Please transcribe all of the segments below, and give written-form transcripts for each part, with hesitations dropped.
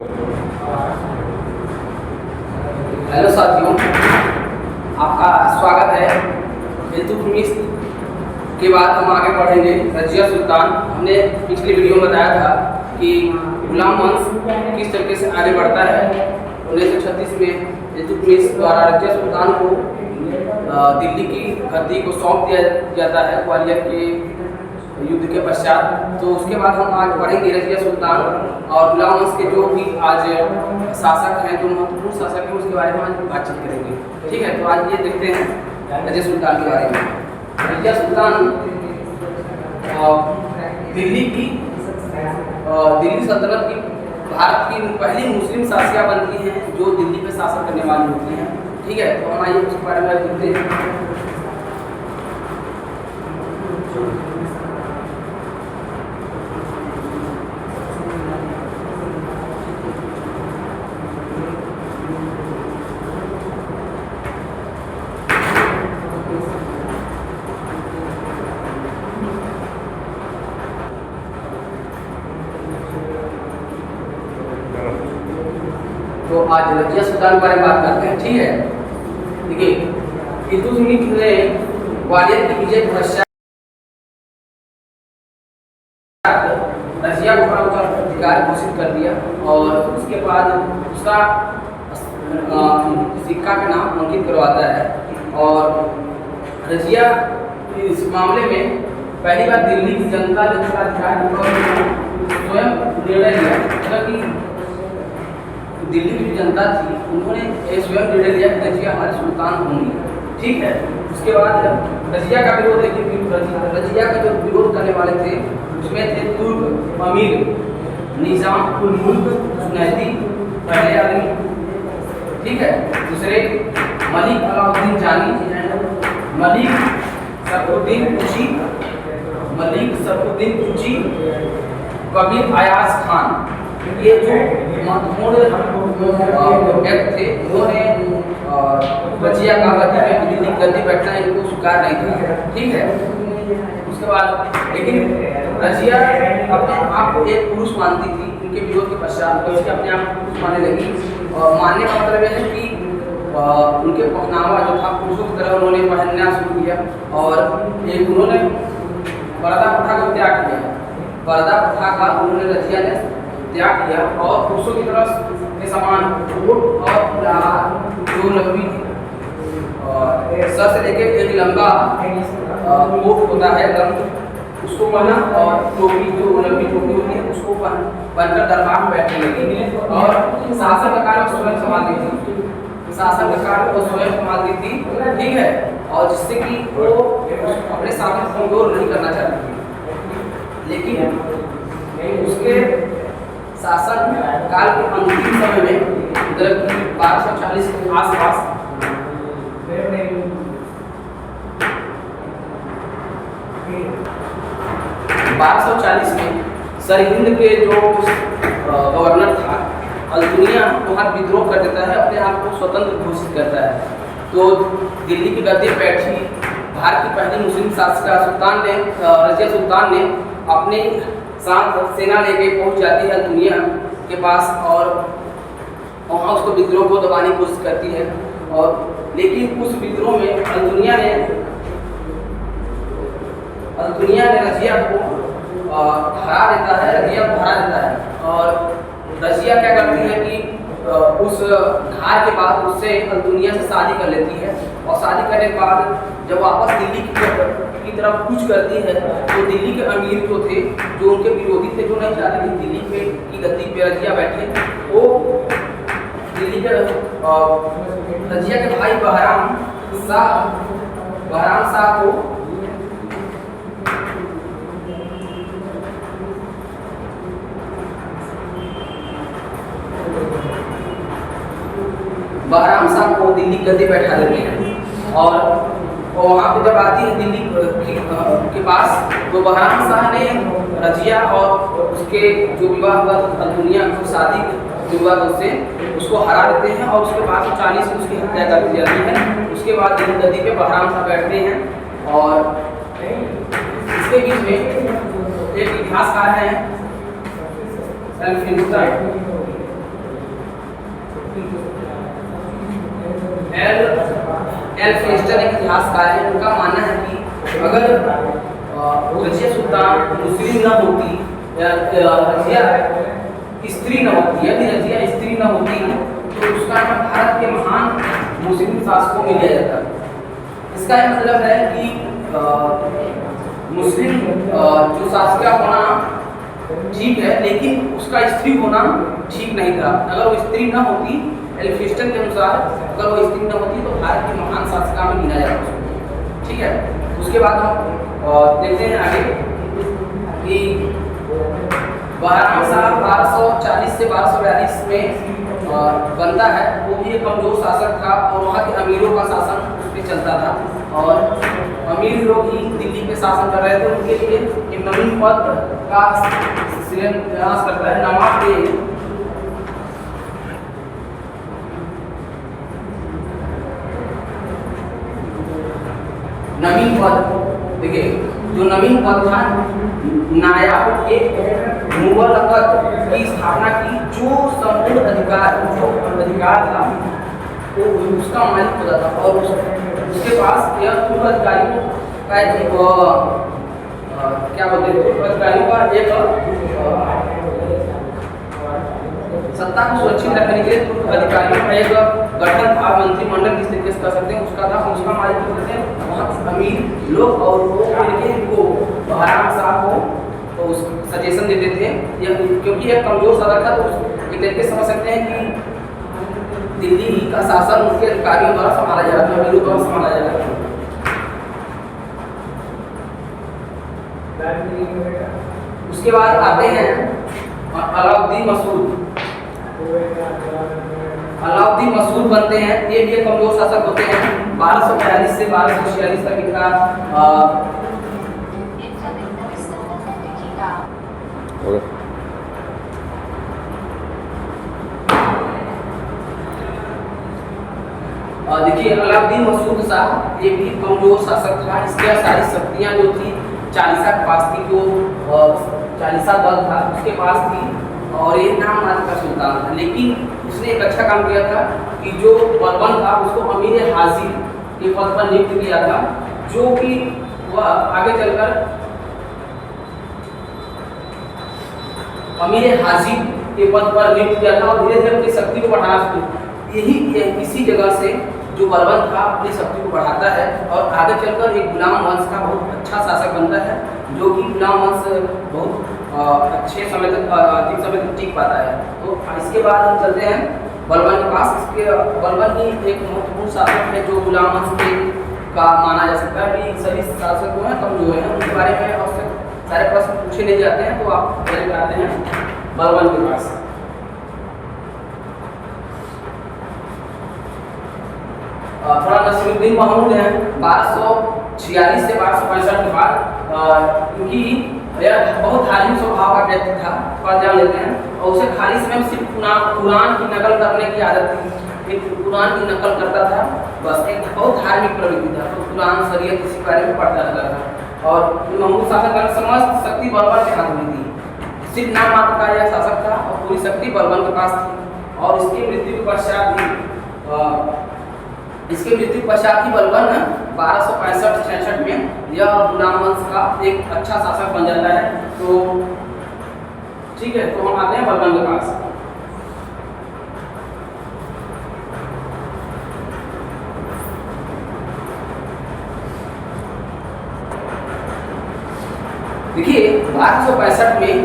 Hello साथियों, आपका स्वागत है। इल्तुतमिश के बाद हम आगे बढ़ेंगे रजिया सुल्तान। हमने पिछली वीडियो में बताया था कि गुलाम वंश किस तरीके से आगे बढ़ता है। 1936 में इल्तुतमिश द्वारा रजिया सुल्तान को दिल्ली की गद्दी को सौंप दिया जाता है ग्वालियर के युद्ध के पश्चात। तो उसके बाद हम आगे बढ़ेंगे रजिया सुल्तान और गुलाम वंश के जो भी आज शासक हैं, जो महत्वपूर्ण शासक हैं, उसके बारे में आज बातचीत करेंगे। ठीक है, तो आज ये देखते हैं रजिया सुल्तान के बारे में। रजिया सुल्तान दिल्ली सल्तनत की भारत की पहली मुस्लिम शासिका बनती हैं जो दिल्ली पे शासन करने वाली होती हैं। ठीक है, तो हम आइए उसके बारे में देखते हैं। तो आज रजिया सुल्तान के बारे में बात करते हैं। ठीक है, देखिए, इल्तुतमिश ने ग्वालियर की विजय के पश्चात रजिया को अपना अधिकार घोषित कर दिया और उसके बाद उसका सिक्का का नाम अंकित करवाता है। और रजिया इस मामले में पहली बार दिल्ली की जनता ने उसका अधिकार स्वयं निर्णय लिया, क्योंकि दिल्ली की जनता थी, उन्होंने स्वयं निर्णय लिया कि रजिया हमारे सुल्तान होंगे। ठीक है, उसके बाद रजिया का विरोध, लेकिन रजिया का जो विरोध करने वाले थे उसमें थे तुर्क अमीर निजाम उल मुल्क जुनैदी पहले आदमी। ठीक है, दूसरे मलिक अलाउद्दीन जानी, मलिक सरफुद्दीन कुची, कबीर अयाज खान। ये जो महत्वपूर्ण व्यक्ति थे, उन्होंने रजिया का गद्दी बैठना इनको स्वीकार नहीं था। ठीक है, उसके बाद लेकिन रजिया अपने आप को एक पुरुष मानती थी। उनके विरोध के पश्चात रजिया अपने आप को पुरुष मानने लगी। और मानने का मतलब यह है कि उनके पहनावा जो था पुरुषों की तरह उन्होंने पहनना शुरू किया और एक उन्होंने पर्दा प्रथा को त्याग किया। पर्दा प्रथा का उन्होंने रजिया ने त्याग किया और पुरुषों की तरह के समान कोट और जो लंबी सर से लेके एक लंबा कोट होता है उसको पहना और टोपी जो लंबी टोपी होती है उसको पहनकर दरबार में बैठने लगी और शासन का कार्य स्वयं संभालती थी। शासन का कार्य वो स्वयं संभालती थी। ठीक है, और जिससे कि वो अपने शासन को कमजोर नहीं करना चाहती थी। लेकिन उसके शासन काल के अंतिम समय में 1240 के आसपास 1240 में सरहिंद के जो गवर्नर था अल-दुनिया वहाँ विद्रोह कर देता है, अपने आप को स्वतंत्र घोषित करता है। तो दिल्ली की गद्दी बैठी भारत की पहली मुस्लिम शासिका रजिया सुल्तान ने अपने साथ सेना लेके पहुंच जाती है दुनिया के पास और वहाँ उसको विद्रोह को दबाने की कोशिश करती है। और लेकिन उस विद्रोह में दुनिया ने रजिया को हरा देता है। रजिया को हरा देता है और रजिया क्या करती है कि उस हार के बाद उससे दुनिया से शादी कर लेती है। और शादी करने के बाद जब वापस दिल्ली की तरफ कूच करती है तो दिल्ली के अमीर जो थे, जो उनके विरोधी थे, जो नहीं चाहते थे दिल्ली पे की गद्दी पे रजिया बैठे, वो दिल्ली के रजिया के भाई बहराम शाह को बहराम शाह को दिल्ली गद्दी बैठा देते हैं। और वहाँ पे जब आती है दिल्ली के पास तो बहराम शाह ने रजिया और उसके जो विवाह हुआ दुनिया को शादी विवाह उससे उसको हरा देते हैं और उसके बाद 40 में उसकी हत्या कर दी जाती है। उसके बाद दिल्ली गद्दी पे बहराम शाह बैठते हैं। और इसके बीच में एक इतिहासकार हैं इतिहासकार हैं, उनका मानना है कि अगर रजिया सुल्तान मुस्लिम न होती, रजिया स्त्री न होती, यदि रजिया स्त्री न होती तो उसका नाम भारत के महान मुस्लिम शासकों में लिया जाता। इसका यह मतलब है कि मुस्लिम जो शासका होना ठीक है, लेकिन उसका स्त्री होना ठीक नहीं था। अगर वो स्त्री न होती, एल्फिस्टन के अनुसार अगर वो स्त्री न होती तो भारत के महान शासका में गिना जाता उसको। ठीक है, उसके बाद हम देखते हैं आगे कि बहराम साहब 1240 से 1242 में बनता है। वो भी एक कमजोर शासक था और वहाँ के अमीरों का शासन उस पर चलता था और अमीर लोग ही दिल्ली पे शासन कर रहे थे। उनके लिए एक नवीन पद का शिलान्यास करता है नवाब के नवीन पद। देखिए जो नवीन पद था, नायाब एक मुगल तख्त की स्थापना की, जो संपूर्ण अधिकार था वो उसका मालिक होता था और उसके पास यह पूर्व अधिकारियों का एक क्या बोलते हैं, पूर्व अधिकारियों का एक सत्ता को सुरक्षित रखने के लिए पूर्व अधिकारियों का एक गठन था, मंत्रिमंडल किस तरीके से कर सकते हैं उसका था। उसका मालिक होते हैं बहुत अमीर लोग और वो मिलके इनको बहराम साहब को तो उस सजेशन देते थे। क्योंकि यह कमजोर शासक था तो एक तरीके समझ सकते हैं कि दिल्ली का शासन उसके अधिकारियों द्वारा संभाला जा रहा था, अमीरों द्वारा संभाला जा रहा था। उसके बाद आते हैं अलाउद्दीन मसूद। अलाउद्दीन मसूद बनते हैं, ये भी एक कमजोर शासक होते हैं। 1242 से 1246 तक इनका देखिए अलाउद्दीन मसूद शाह ये भी कमजोर शासक था। इसकी सारी शक्तियाँ जो थी चालीसा के पास थी, जो चालीसा दल था उसके पास थी और ये नाम मात्र का सुल्तान था। लेकिन उसने एक अच्छा काम किया था कि जो बलबन था उसको अमीर हाजिर के पद पर नियुक्त किया था, जो कि वह आगे चलकर अमीर हाजिर के पद पर नियुक्त किया था और धीरे धीरे अपनी शक्ति को बढ़ाना शुरू। इसी जगह से जो बलबन था अपनी शक्ति को बढ़ाता है और आगे चलकर एक गुलाम वंश का बहुत अच्छा शासक बनता है, जो कि गुलाम वंश बहुत अच्छे समय तक अधिक समय तक टिक पाता है। तो इसके बाद हम चलते हैं बलबन के पास। इसके बलबन ही एक महत्वपूर्ण शासक है जो गुलाम वंश के का माना जा सकता है कि सभी शासक जो हैं कमजोर हैं, उनके बारे में आवश्यक सारे प्रश्न पूछे नहीं जाते हैं। तो आप चले जाते हैं बलबन के पास। थोड़ा नसीरुद्दीन महमूद है 1246 से 1265 के बाद, क्योंकि यह बहुत धार्मिक स्वभाव का व्यक्ति था, थोड़ा ध्यान लेते हैं। और उसे खाली समय में सिर्फ कुरान की नकल करने की आदत थी, एक कुरान की नकल करता था बस। एक बहुत धार्मिक प्रवृत्ति था, तो कुरान शरीयत इसी बारे में पढ़ता रहता था। और महमूद शासन का समस्त शक्ति बलबन के हाथ में थी। सिर्फ नाम मात्र का यह शासक था और पूरी शक्ति बलबन के पास थी। और इसकी मृत्यु के पश्चात भी बलबन 1265-66 में यह गुलाम वंश का एक अच्छा शासक बन जाता है। तो ठीक है, तो हम आते हैं बलबन के पास। देखिए 1265 में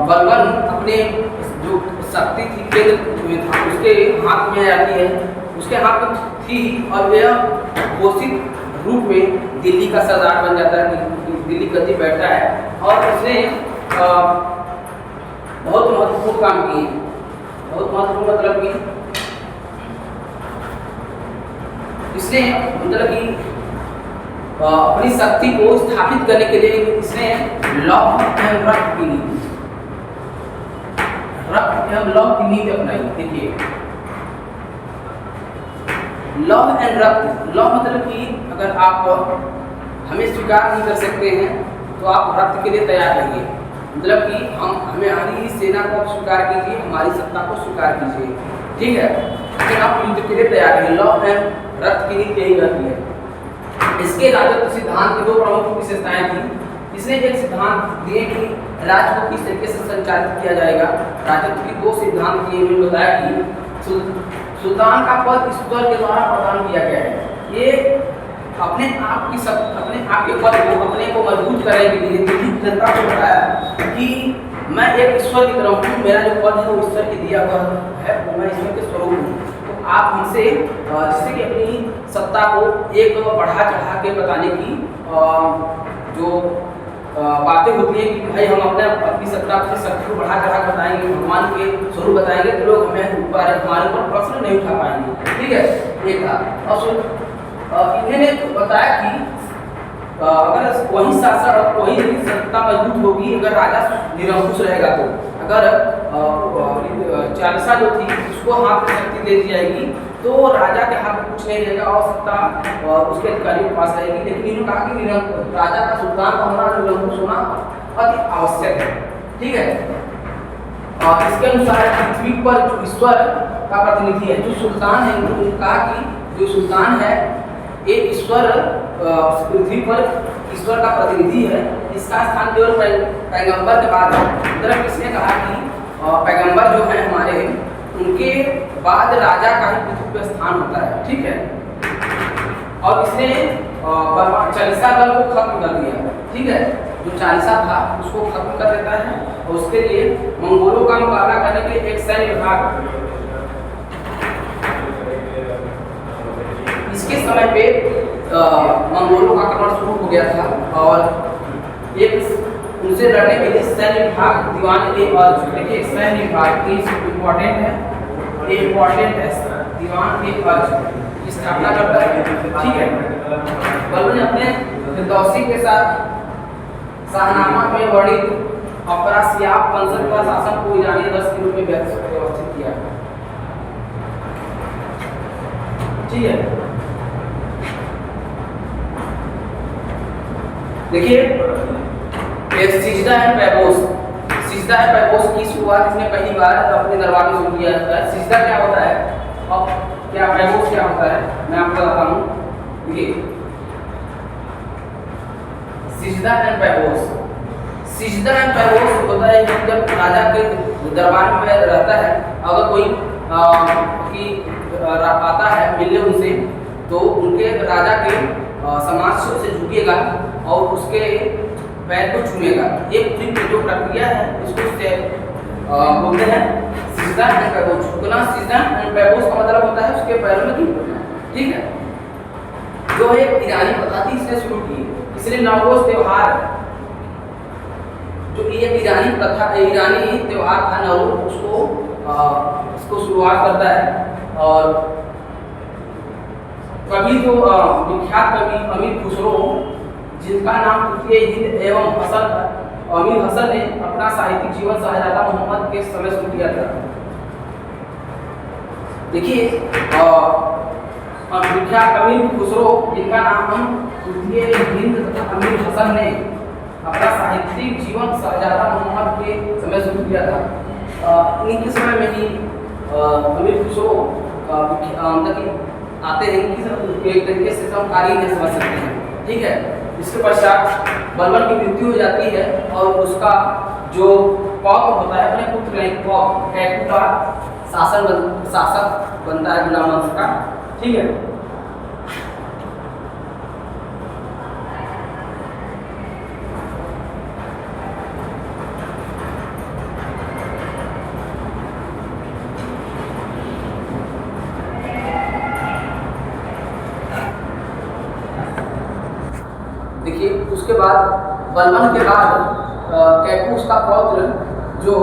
बलबन अपने जो शक्ति थी केंद्र में था उसके हाथ में आती है, उसके हाथ में थी और वह घोषित रूप में दिल्ली का सरदार बन जाता है, दिल्ली गद्दी बैठता है। और उसने बहुत महत्वपूर्ण काम किए, बहुत महत्वपूर्ण मतलब कि इसने मतलब कि अपनी शक्ति को स्थापित करने के लिए इसने लॉ एंड रक्त की नीति, रक्त एवं लॉ की नीति अपनाई। देखिए लॉ एंड रक्त, लॉ मतलब कि अगर आप हमें स्वीकार नहीं कर सकते हैं तो आप रक्त के लिए तैयार रहिए, मतलब कि हमारी सेना को आप स्वीकार कीजिए, हमारी सत्ता को स्वीकार कीजिए, ठीक है, फिर आप युद्ध के लिए तैयार रहिए। लॉ एंड रक्त की नीति यही रहती है। इसके राजत्व सिद्धांत की दो प्रमुख विशेषताएं थी। इसने एक सिद्धांत दिए कि राज्य को किस तरीके से संचालित किया जाएगा। राजत्व की दो सिद्धांत दिए, उन्होंने बताया कि सुल्तान का पद ईश्वर के द्वारा प्रदान किया गया है। ये अपने आप के पद को अपने को मजबूत करने के लिए दिल्ली जनता को बताया कि मैं एक ईश्वर की तरफ हूँ, मेरा जो पद है वो ईश्वर की दिया हुआ है, वो मैं ईश्वर के स्वरूप हूँ। तो आप हमसे जिससे कि अपनी सत्ता को एक बढ़ा चढ़ा के बताने की जो बातें होती हैं कि भाई हम अपनी सत्ता अपनी शक्ति को बढ़ा चढ़ा बताएंगे, भगवान के स्वरूप बताएंगे, तो लोग हमारे ऊपर प्रश्न नहीं उठा पाएंगे। ठीक है, ये था। और इन्होंने बताया कि अगर वही शासन और वही सत्ता मजबूत होगी अगर राजा निरंकुश रहेगा। तो अगर चालीसा जो थी उसको हाथ में शक्ति दे दी जाएगी तो राजा के हाथ में कुछ नहीं रहेगा और सत्ता उसके अधिकारियों के पास रहेगी। लेकिन इन्होंने कहा कि राजा का सुल्तान का होना, निरंकुश होना अति आवश्यक है। ठीक है, और इसके अनुसार पृथ्वी पर जो ईश्वर का प्रतिनिधि है, जो सुल्तान है, उन्होंने कहा कि जो सुल्तान है ये ईश्वर पृथ्वी पर ईश्वर का प्रतिनिधि है। इसका स्थान केवल पैगंबर के बाद है। तरफ इसने कहा कि पैगंबर जो है हमारे, उनके बाद राजा का ही पृथ्वी पर स्थान होता है। ठीक है, और इसने चालीसा दल को खत्म कर दिया। ठीक है, जो चालीसा था उसको खत्म कर देता है और उसके लिए मंगोलों का मुकाबला करने के लिए एक सैन्य विभाग, इसके समय पे मंगोलों का आक्रमण शुरू हो गया था और एक उनसे लड़ने के लिए सैन्य विभाग दीवान-ए-अर्ज, देखिए सैन्य विभाग इम्पोर्टेंट है, दीवान-ए-अर्ज की स्थापना करता है। ठीक है, बलबन ने अपने फिरदौसी के साथ शाहनामा में वर्णित अफरासियाब वंशज का शासन को ईरानी दस के रूप में व्यवस्थित किया। ठीक है, देखिए सिजदा एंड पैबोस की शुरुआत इसने पहली बार अपने दरबार में शुरू किया था। सिजदा क्या होता है और क्या पैबोस क्या होता है, मैं आपको बताता हूँ। देखिए सिजदा एंड पैबोस होता है कि जब राजा के दरबार में रहता है, अगर कोई आता है मिलने उनसे, तो उनके राजा के समाज से झुकेगा और उसके पैर को छूएगा। एक पूरी जो प्रक्रिया है इसको बोलते हैं सिजदा एंड पैबोस। झुकना, सिजदा एंड पैबोस का मतलब होता है उसके पैरों में झुकना। ठीक है, जो एक ईरानी प्रथा थी इसने शुरू की। इसलिए नवरोज त्योहार, जो एक ईरानी त्योहार था नवरोज, उसको शुरुआत करता है। और कवि जो विख्यात कवि अमीर खुसरो, जिनका नाम तुर्की हिंद एवं अमीर हसन ने अपना साहित्यिक जीवन शाहजहां मोहम्मद के समय शुरू किया था। देखिए विख्यात अमीर खुसरो, जिनका नाम तुर्की हिंद तथा अमीर हसन ने अपना साहित्यिक जीवन शाहजहां मोहम्मद के समय शुरू किया था। इनके समय में ही अमीर खुसरो आते हैं कि एक तरीके से समकालीन है, समझ सकते हैं। ठीक है, इसके पश्चात बलबन की मृत्यु हो जाती है और उसका जो पौत्र होता है अपने पुत्र कैकू का शासक बनता है गुलाम वंश का। ठीक है, देखिए उसके बाद बलबन के बाद कैकूस का पौत्र जो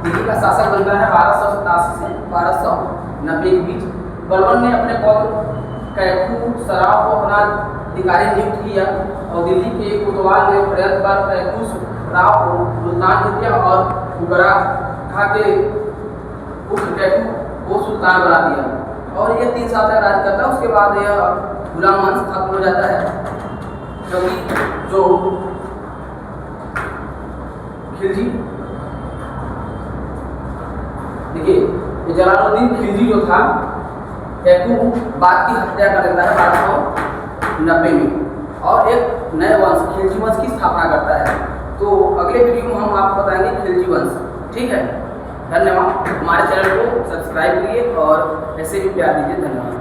दिल्ली का शासक बनता है 1287 से 1290 के बीच। बलबन ने अपने पौत्र कैकू सराफ को अपना अधिकारी नियुक्त किया और दिल्ली के कोतवाल ने प्रयत्न कर कैकू राव को सुल्तान कर दिया और उगरा खा के पुत्र कैकू को सुल्तान बना दिया और ये 3 साल तक राज करता है। उसके बाद यह गुलाम वंश खत्म हो जाता है, क्योंकि जो खिलजी, देखिए जलालुद्दीन खिलजी जो था बाद की हत्या कर देता है 1290 में और एक नए वंश खिलजी वंश की स्थापना करता है। तो अगले वीडियो में हम आपको बताएंगे खिलजी वंश। ठीक है, धन्यवाद। हमारे चैनल को सब्सक्राइब करिए और ऐसे भी प्यार दीजिए। धन्यवाद।